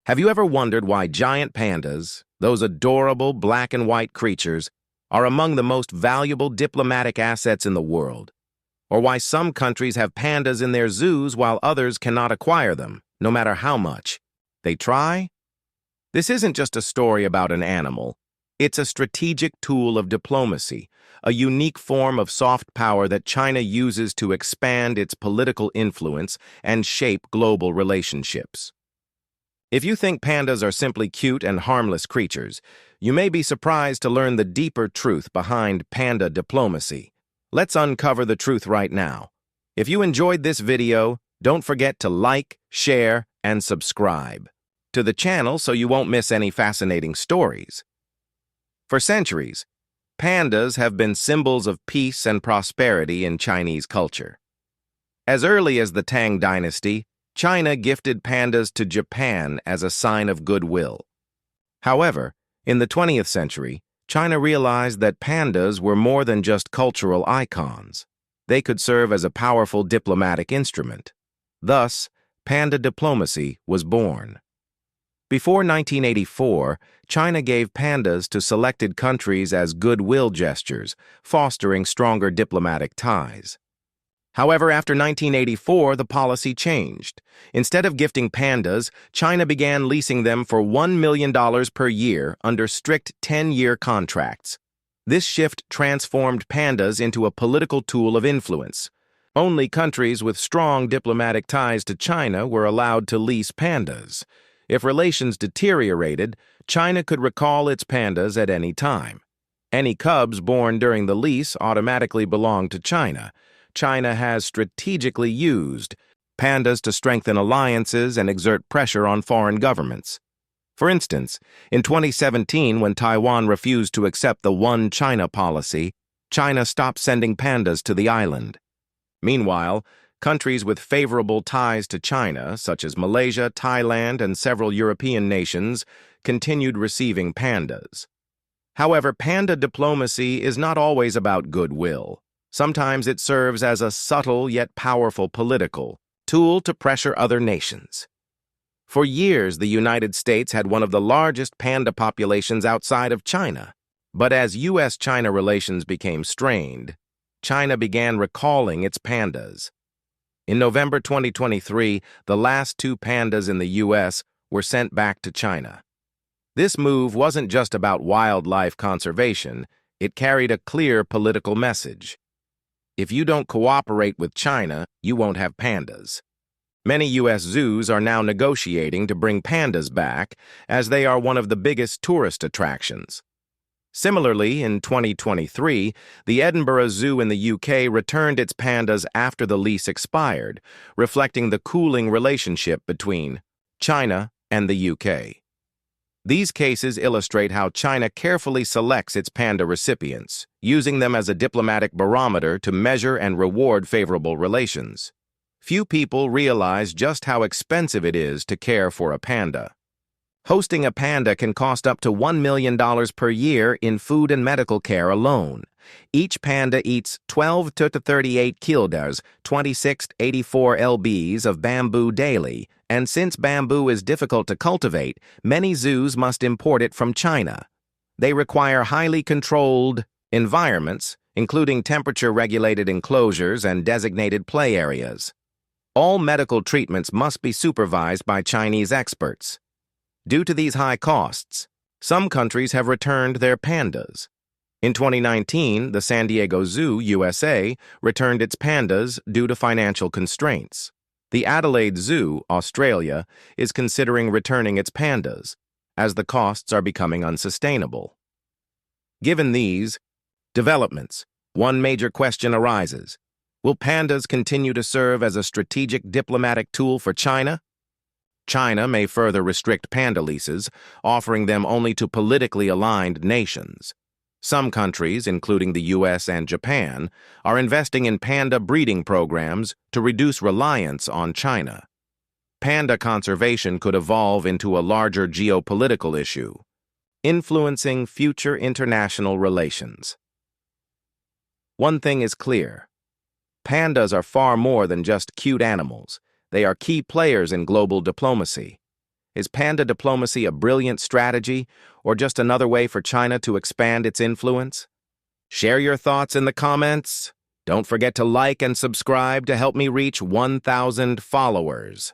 Have you ever wondered why giant pandas, those adorable black and white creatures, are among the most valuable diplomatic assets in the world? Or why some countries have pandas in their zoos while others cannot acquire them, no matter how much they try? This isn't just a story about an animal. It's a strategic tool of diplomacy, a unique form of soft power that China uses to expand its political influence and shape global relationships. If you think pandas are simply cute and harmless creatures, you may be surprised to learn the deeper truth behind panda diplomacy. Let's uncover the truth right now. If you enjoyed this video, don't forget to like, share, and subscribe to the channel so you won't miss any fascinating stories. For centuries, pandas have been symbols of peace and prosperity in Chinese culture. As early as the Tang Dynasty, China gifted pandas to Japan as a sign of goodwill. However, in the 20th century, China realized that pandas were more than just cultural icons. They could serve as a powerful diplomatic instrument. Thus, panda diplomacy was born. Before 1984, China gave pandas to selected countries as goodwill gestures, fostering stronger diplomatic ties. However, after 1984, the policy changed. Instead of gifting pandas, China began leasing them for $1 million per year under strict 10-year contracts. This shift transformed pandas into a political tool of influence. Only countries with strong diplomatic ties to China were allowed to lease pandas. If relations deteriorated, China could recall its pandas at any time. Any cubs born during the lease automatically belonged to China. China has strategically used pandas to strengthen alliances and exert pressure on foreign governments. For instance, in 2017, when Taiwan refused to accept the One China policy, China stopped sending pandas to the island. Meanwhile, countries with favorable ties to China, such as Malaysia, Thailand, and several European nations, continued receiving pandas. However, panda diplomacy is not always about goodwill. Sometimes it serves as a subtle yet powerful political tool to pressure other nations. For years, the United States had one of the largest panda populations outside of China. But as U.S.-China relations became strained, China began recalling its pandas. In November 2023, the last 2 pandas in the U.S. were sent back to China. This move wasn't just about wildlife conservation, it carried a clear political message. If you don't cooperate with China, you won't have pandas. Many U.S. zoos are now negotiating to bring pandas back, as they are one of the biggest tourist attractions. Similarly, in 2023, the Edinburgh Zoo in the UK returned its pandas after the lease expired, reflecting the cooling relationship between China and the UK. These cases illustrate how China carefully selects its panda recipients, using them as a diplomatic barometer to measure and reward favorable relations. Few people realize just how expensive it is to care for a panda. Hosting a panda can cost up to $1 million per year in food and medical care alone. Each panda eats 12 to 38 kilodars, 26 to 84 lbs of bamboo daily, and since bamboo is difficult to cultivate, many zoos must import it from China. They require highly controlled environments, including temperature-regulated enclosures and designated play areas. All medical treatments must be supervised by Chinese experts. Due to these high costs, some countries have returned their pandas. In 2019, the San Diego Zoo, USA, returned its pandas due to financial constraints. The Adelaide Zoo, Australia, is considering returning its pandas, as the costs are becoming unsustainable. Given these developments, one major question arises. Will pandas continue to serve as a strategic diplomatic tool for China? China may further restrict panda leases, offering them only to politically aligned nations. Some countries, including the U.S. and Japan, are investing in panda breeding programs to reduce reliance on China. Panda conservation could evolve into a larger geopolitical issue, influencing future international relations. One thing is clear. Pandas are far more than just cute animals. They are key players in global diplomacy. Is panda diplomacy a brilliant strategy, or just another way for China to expand its influence? Share your thoughts in the comments. Don't forget to like and subscribe to help me reach 1,000 followers.